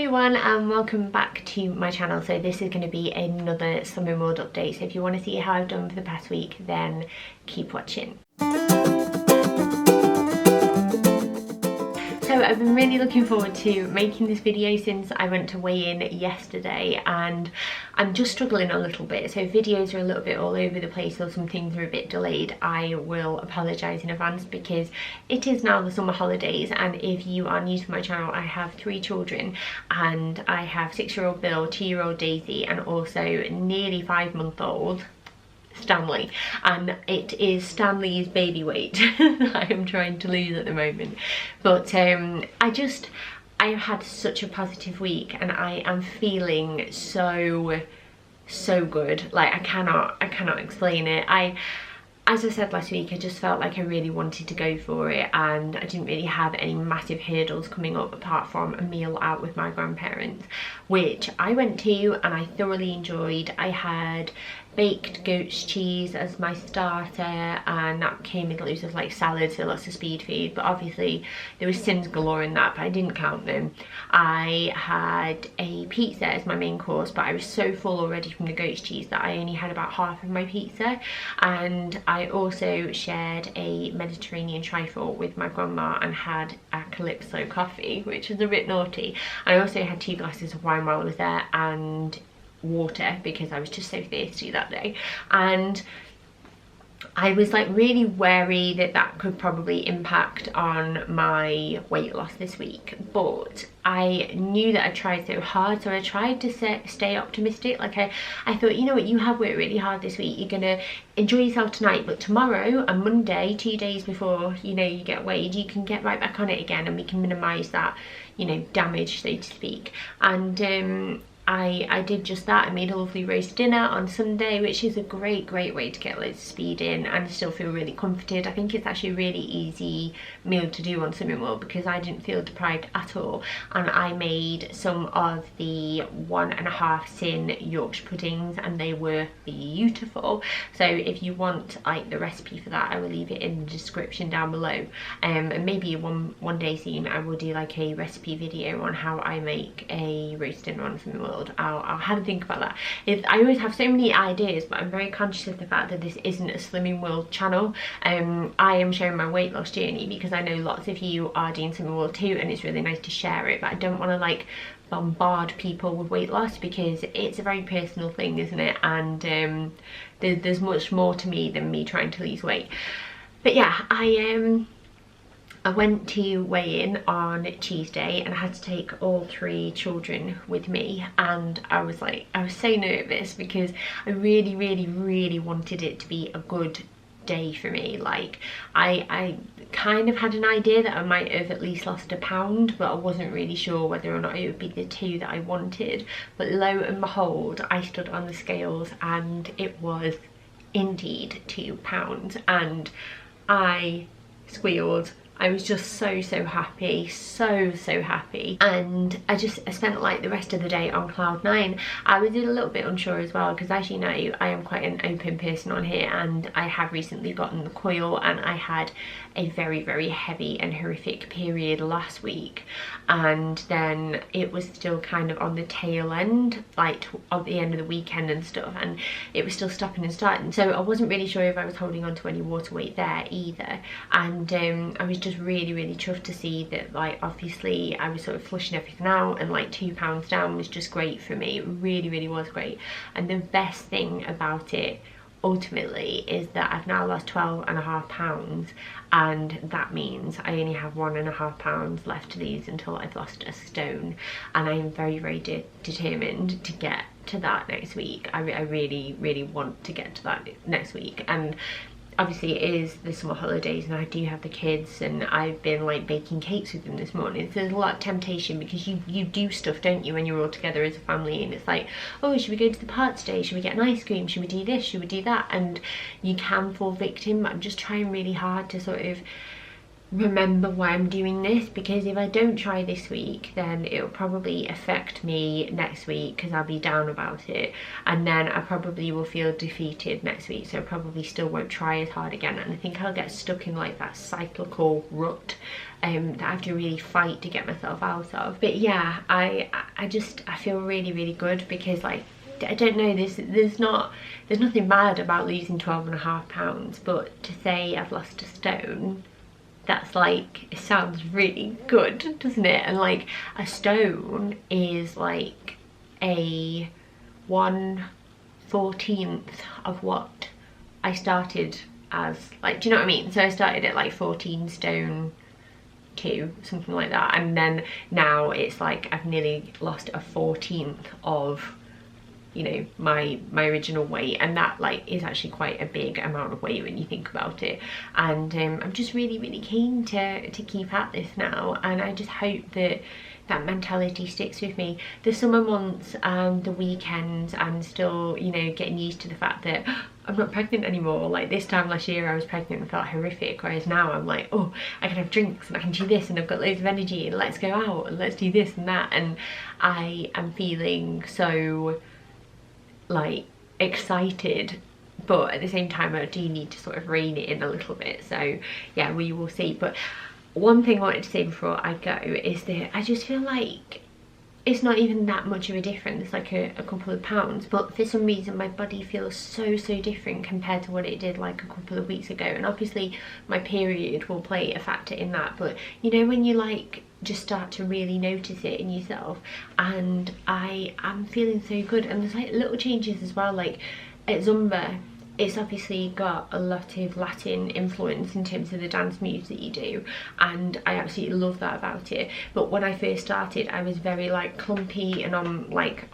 everyone and welcome back to my channel. So this is going to be another Slimming World update, so if you want to see how I've done for the past week then keep watching. So I've been really looking forward to making this video since I went to weigh in yesterday, and I'm just struggling a little bit, so if videos are a little bit all over the place or some things are a bit delayed, I will apologise in advance because it is now the summer holidays. And if you are new to my channel, I have 3 children and I have 6-year-old Bill, 2-year-old Daisy and also nearly 5-month-old Stanley, and it is Stanley's baby weight that I am trying to lose at the moment. But I've had such a positive week and I am feeling so good. Like I cannot explain it. As I said last week, I just felt like I really wanted to go for it, and I didn't really have any massive hurdles coming up apart from a meal out with my grandparents, which I went to and I thoroughly enjoyed. I had baked goat's cheese as my starter, and that came with loads of like salad, so lots of speed food, but obviously there was sins galore in that, but I didn't count them. I had a pizza as my main course, but I was so full already from the goat's cheese that I only had about half of my pizza. And I also shared a Mediterranean trifle with my grandma and had a Calypso coffee, which was a bit naughty. I also had 2 glasses of wine while I was there and water because I was just so thirsty that day. And I was like really wary that that could probably impact on my weight loss this week, but I knew that I tried so hard, so I tried to stay optimistic. Like I thought, you know what, you have worked really hard this week, you're gonna enjoy yourself tonight, but tomorrow and Monday, 2 days before you get weighed, you can get right back on it again and we can minimize that, damage, so to speak. And I did just that. I made a lovely roast dinner on Sunday, which is a great way to get loads of speed in and still feel really comforted. I think it's actually a really easy meal to do on Slimming World because I didn't feel deprived at all. And I made some of the 1.5 sin Yorkshire puddings and they were beautiful. So if you want like the recipe for that, I will leave it in the description down below. And maybe one day soon I will do like a recipe video on how I make a roast dinner on Slimming World. I'll have a think about that. I always have so many ideas, but I'm very conscious of the fact that this isn't a Slimming World channel. I am sharing my weight loss journey because I know lots of you are doing Slimming World too, and it's really nice to share it, but I don't want to like bombard people with weight loss because it's a very personal thing, isn't it? And there's much more to me than me trying to lose weight. But yeah, I went to weigh in on Tuesday and I had to take all 3 children with me, and I was so nervous because I really wanted it to be a good day for me. Like I kind of had an idea that I might have at least lost a pound, but I wasn't really sure whether or not it would be the 2 that I wanted. But lo and behold, I stood on the scales and it was indeed 2 pounds, and I squealed. I was just so happy, so happy. And I spent like the rest of the day on cloud 9. I was a little bit unsure as well because, as you know, I am quite an open person on here, and I have recently gotten the coil, and I had a very heavy and horrific period last week, and then it was still kind of on the tail end, like of the end of the weekend and stuff, and it was still stopping and starting, so I wasn't really sure if I was holding on to any water weight there either. And I was just really chuffed to see that, like, obviously I was sort of flushing everything out, and like 2 pounds down was just great for me. It really was great. And the best thing about it ultimately is that I've now lost 12.5 pounds, and that means I only have 1.5 pounds left to lose until I've lost a stone, and I am very determined to get to that next week. I really want to get to that next week. And obviously it is the summer holidays and I do have the kids, and I've been like baking cakes with them this morning, so there's a lot of temptation because you do stuff, don't you, when you're all together as a family, and it's like, oh, should we go to the park today, should we get an ice cream, should we do this, should we do that, and you can fall victim. I'm just trying really hard to sort of remember why I'm doing this, because if I don't try this week then it'll probably affect me next week because I'll be down about it, and then I probably will feel defeated next week, so I probably still won't try as hard again, and I think I'll get stuck in like that cyclical rut that I have to really fight to get myself out of. But yeah, I feel really good, because like, I don't know, there's nothing bad about losing 12.5 pounds, but to say I've lost a stone, that's like, it sounds really good, doesn't it? And like, a stone is like a 1/14 of what I started as, like, do you know what I mean? So I started at like 14 stone 2, something like that, and then now it's like I've nearly lost a 14th of, you know, my original weight, and that like is actually quite a big amount of weight when you think about it. And I'm just really keen to keep at this now, and I just hope that that mentality sticks with me. The summer months and the weekends, I'm still, you know, getting used to the fact that I'm not pregnant anymore. Like this time last year I was pregnant and felt horrific, whereas now I'm like, oh, I can have drinks and I can do this and I've got loads of energy and let's go out and let's do this and that, and I am feeling so like excited, but at the same time I do need to sort of rein it in a little bit. So yeah, we will see. But one thing I wanted to say before I go is that I just feel like it's not even that much of a difference, like a couple of pounds, but for some reason my body feels so different compared to what it did like a couple of weeks ago. And obviously my period will play a factor in that, but you know, when you like just start to really notice it in yourself, and I am feeling so good. And there's like little changes as well, like at Zumba it's obviously got a lot of Latin influence in terms of the dance moves that you do, and I absolutely love that about it. But when I first started I was very like clumpy and on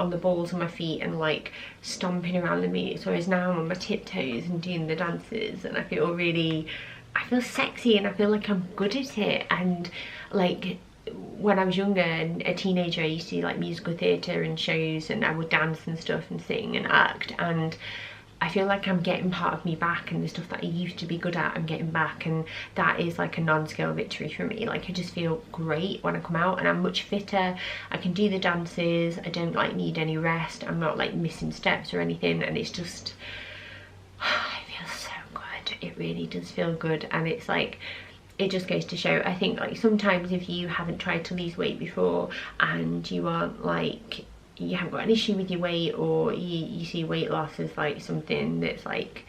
the balls of my feet and like stomping around the moves, whereas now I'm on my tiptoes and doing the dances, and I feel sexy and I feel like I'm good at it. And like when I was younger and a teenager I used to do like musical theatre and shows, and I would dance and stuff and sing and act, and I feel like I'm getting part of me back, and the stuff that I used to be good at I'm getting back, and that is like a non-scale victory for me. Like I just feel great when I come out, and I'm much fitter. I can do the dances, I don't like need any rest, I'm not like missing steps or anything, and it's just it feels so good. It really does feel good. And it's like, it just goes to show, I think like sometimes if you haven't tried to lose weight before and you aren't like, you haven't got an issue with your weight, or you see weight loss as like something that's like,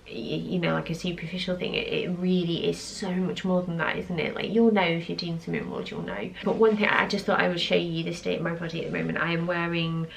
you know, like a superficial thing, it really is so much more than that, isn't it? Like you'll know if you're doing something more, you'll know. But one thing I just thought I would show you the state of my body at the moment. I am wearing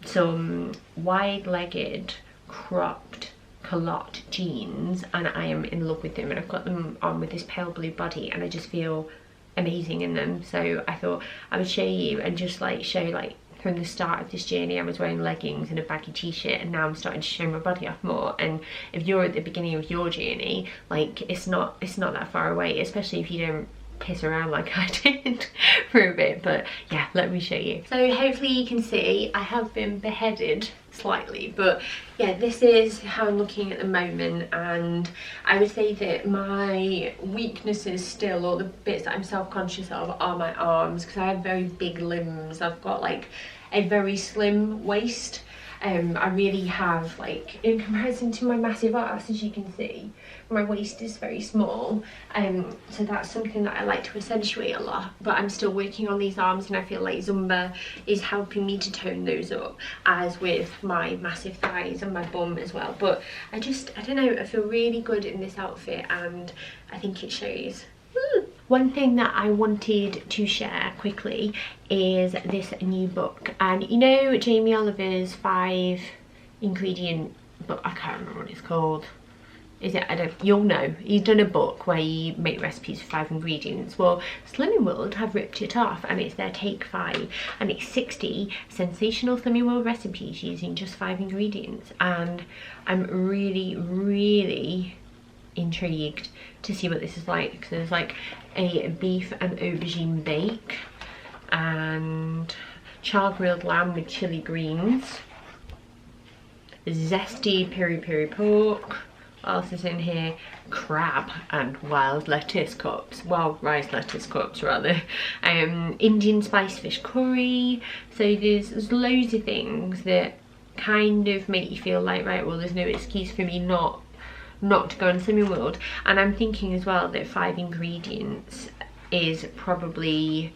some wide-legged cropped culotte jeans, and I am in love with them, and I've got them on with this pale blue body and I just feel amazing in them. So I thought I would show you and just like show, like from the start of this journey I was wearing leggings and a baggy t-shirt, and now I'm starting to show my body off more. And if you're at the beginning of your journey, like it's not that far away, especially if you don't piss around like I did for a bit. But yeah, let me show you. So hopefully you can see I have been beheaded slightly, but yeah, this is how I'm looking at the moment. And I would say that my weaknesses still, or the bits that I'm self-conscious of, are my arms, because I have very big limbs. I've got like a very slim waist. I really have, like, in comparison to my massive ass, as you can see, my waist is very small, so that's something that I like to accentuate a lot. But I'm still working on these arms, and I feel like Zumba is helping me to tone those up, as with my massive thighs and my bum as well. But I don't know, I feel really good in this outfit, and I think it shows. One thing that I wanted to share quickly is this new book. And you know Jamie Oliver's 5 ingredient book, I can't remember what it's called. Is it, I don't, you'll know. He's done a book where you make recipes for 5 ingredients. Well, Slimming World have ripped it off, and it's their Take 5, and it's 60 sensational Slimming World recipes using just 5 ingredients. And I'm really intrigued to see what this is like. So there's like a beef and aubergine bake, and char grilled lamb with chili greens, zesty peri peri pork, What else is in here? Crab and wild lettuce cups, wild rice lettuce cups rather. Indian spice fish curry. So there's loads of things that kind of make you feel like, right, well, there's no excuse for me not to go on Slimming World. And I'm thinking as well that 5 ingredients is probably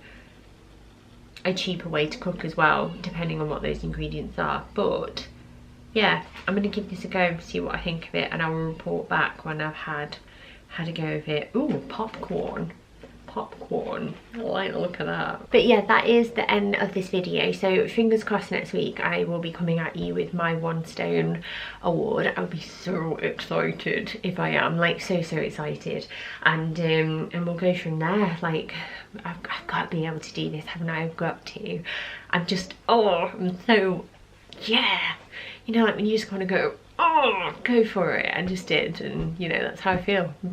a cheaper way to cook as well, depending on what those ingredients are. But yeah, I'm gonna give this a go, see what I think of it, and I will report back when I've had a go of it. Ooh, popcorn. I like the look of that. But yeah, that is the end of this video. So fingers crossed next week I will be coming at you with my 1 stone award. I'll be so excited if I am, like so excited, and we'll go from there. Like I've got to be able to do this, haven't I? I've got to. I'm just, oh, I'm so, yeah, you know, like when you just want to go, oh, go for it. I just did, and you know, that's how I feel. I'm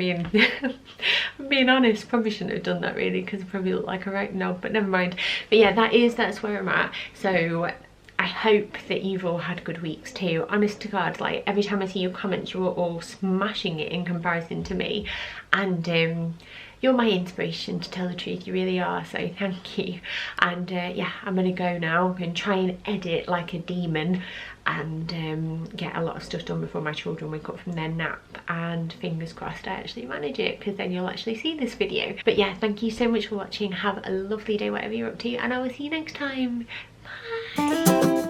being honest. Probably shouldn't have done that really, because I probably look like a right knob, but never mind. But yeah, that's where I'm at. So I hope that you've all had good weeks too. Honest to God, like every time I see your comments, you're all smashing it in comparison to me, and you're my inspiration, to tell the truth, you really are, so thank you. And yeah, I'm gonna go now and try and edit like a demon, and get a lot of stuff done before my children wake up from their nap, and fingers crossed I actually manage it, because then you'll actually see this video. But yeah, thank you so much for watching. Have a lovely day whatever you're up to, and I will see you next time. Bye.